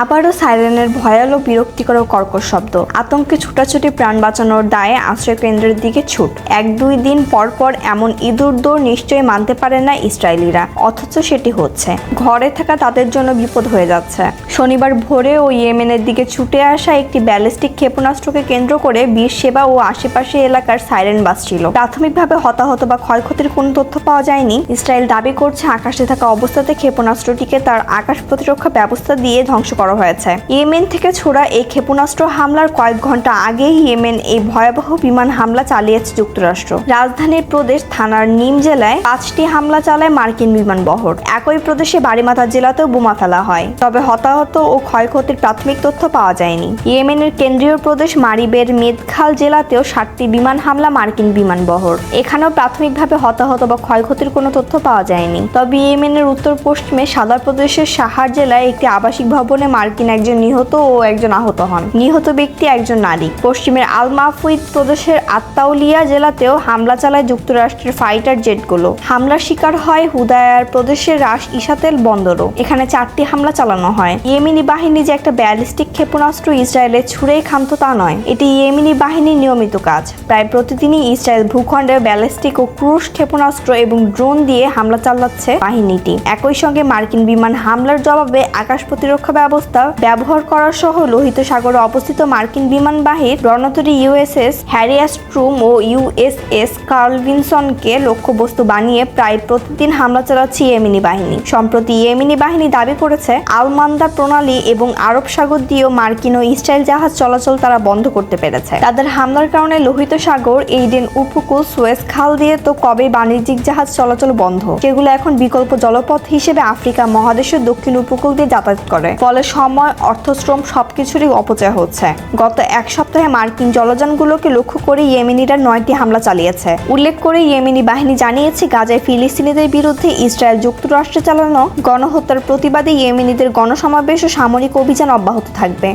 আবারও সাইরেনের ভয়ালো বিরক্তিকর কর্কশ শব্দ। আতঙ্কে ছুটাছুটি, প্রাণ বাঁচানোর দায়ে আশ্রয়কেন্দ্রের দিকে ছুট। 1-2 দিন পর পর এমন ইঁদুর দৌড় নিশ্চয়ই মানতে পারে না ইসরায়েলিরা, অথচ সেটি হচ্ছে। ঘরে থাকা তাদের জন্য বিপদ হয়ে যাচ্ছে। শনিবার ভোরে ও ইয়েমেনের দিকে ছুটে আসা একটি ব্যালিস্টিক ক্ষেপণাস্ত্রকে কেন্দ্র করে বীরসেবা ও আশেপাশের এলাকার সাইরেন বাজছিল। প্রাথমিকভাবে হতাহত বা ক্ষয়ক্ষতির কোনো তথ্য পাওয়া যায়নি। ইসরায়েল দাবি করছে আকাশে থাকা অবস্থাতে ক্ষেপণাস্ত্রটিকে তার আকাশ প্রতিরক্ষা ব্যবস্থা দিয়ে ধ্বংস করা হয়েছে। ইয়েমেন থেকে ছোড়া এই ক্ষেপণাস্ত্র হামলার কয়েক ঘন্টা আগেই ইয়েমেন এই ভয়াবহ বিমান হামলা চালিয়েছে যুক্তরাষ্ট্র। রাজধানীর প্রদেশ থানার নিম জেলায় 5টি হামলা চালায় মার্কিন বিমানবহর। একই প্রদেশে বারিমাতা জেলাতেও বোমা ফেলা হয়, তবে হতাহত ও ক্ষয়ক্ষতির প্রাথমিক তথ্য পাওয়া যায়নি। ইয়েমেনের কেন্দ্রীয় প্রদেশ মারিবের মেদখাল জেলাতেও 7টি বিমান হামলা মার্কিন বিমানবহর। এখানেও প্রাথমিকভাবে হতাহত বা ক্ষয়ক্ষতির কোনো তথ্য পাওয়া যায়নি। তবে ইয়েমেনের উত্তর পশ্চিমে সাদা প্রদেশের সাহার জেলায় একটি আবাসিক ভবনে মার্কিন একজন নিহত ও একজন আহত হন। নিহত ব্যক্তি একজন নারী। পশ্চিমের আল মাফউইদ প্রদেশের আত্তাউলিয়া জেলাতেও হামলা চালায় যুক্তরাষ্ট্রের ফাইটার জেটগুলো। হামলার শিকার হয় হুদায়ার প্রদেশের রাস ইসাতেল বন্দরও। এখানে 4টি হামলা চালানো হয়। ইয়েমেনি বাহিনী যে একটা ব্যালিস্টিক ক্ষেপণাস্ত্র ইসরায়েলে ছুঁড়েই ক্ষান্ত তা নয়, এটি ইয়েমেনি বাহিনীর নিয়মিত কাজ। প্রায় প্রতিদিনই ইসরায়েল ভূখণ্ডে ব্যালিস্টিক ও ক্রুজ ক্ষেপণাস্ত্র এবং ড্রোন দিয়ে হামলা চালাচ্ছে বাহিনীটি। একই সঙ্গে মার্কিন বিমান হামলার জবাবে আকাশ প্রতিরক্ষা ব্যবস্থা ব্যবহার করা সহ লোহিত সাগরে অবস্থিত মার্কিন বিমানবাহীর রণতরী ইউএসএস হ্যারি এস ট্রুম ও ইউএসএস কার্ল ভিনসনকে লক্ষ্যবস্তু বানিয়ে প্রায় প্রতিদিন হামলা চালাচ্ছে ইয়েমেনি বাহিনী। সম্প্রতি ইয়েমেনি বাহিনী দাবি করেছে আল-মান্দা প্রণালী এবং আরব সাগর দিয়েও মার্কিন ও ইসরায়েল জাহাজ চলাচল তারা বন্ধ করতে পেরেছে। তাদের হামলার কারণে লোহিত সাগর, এইডেন উপকূল, সুয়েজ খাল দিয়ে তো কবে বাণিজ্যিক জাহাজ চলাচল বন্ধ, সেগুলো এখন বিকল্প জলপথ হিসেবে আফ্রিকা মহাদেশের দক্ষিণ উপকূল দিয়ে যাতায়াত করে। ফলে সময়, অর্থশ্রম সবকিছুরই অপচয় হচ্ছে। গত 1 সপ্তাহে মার্কিন জলযানগুলোকে লক্ষ্য করে ইয়েমেনিরা 9টি হামলা চালিয়েছে। উল্লেখ করে ইয়েমেনি বাহিনী জানিয়েছে, গাজায় ফিলিস্তিনিদের বিরুদ্ধে ইসরায়েল যুক্তরাষ্ট্রে চালানো গণহত্যার প্রতিবাদে ইয়েমেনিদের গণসমাবেশ ও সামরিক অভিযান অব্যাহত থাকবে।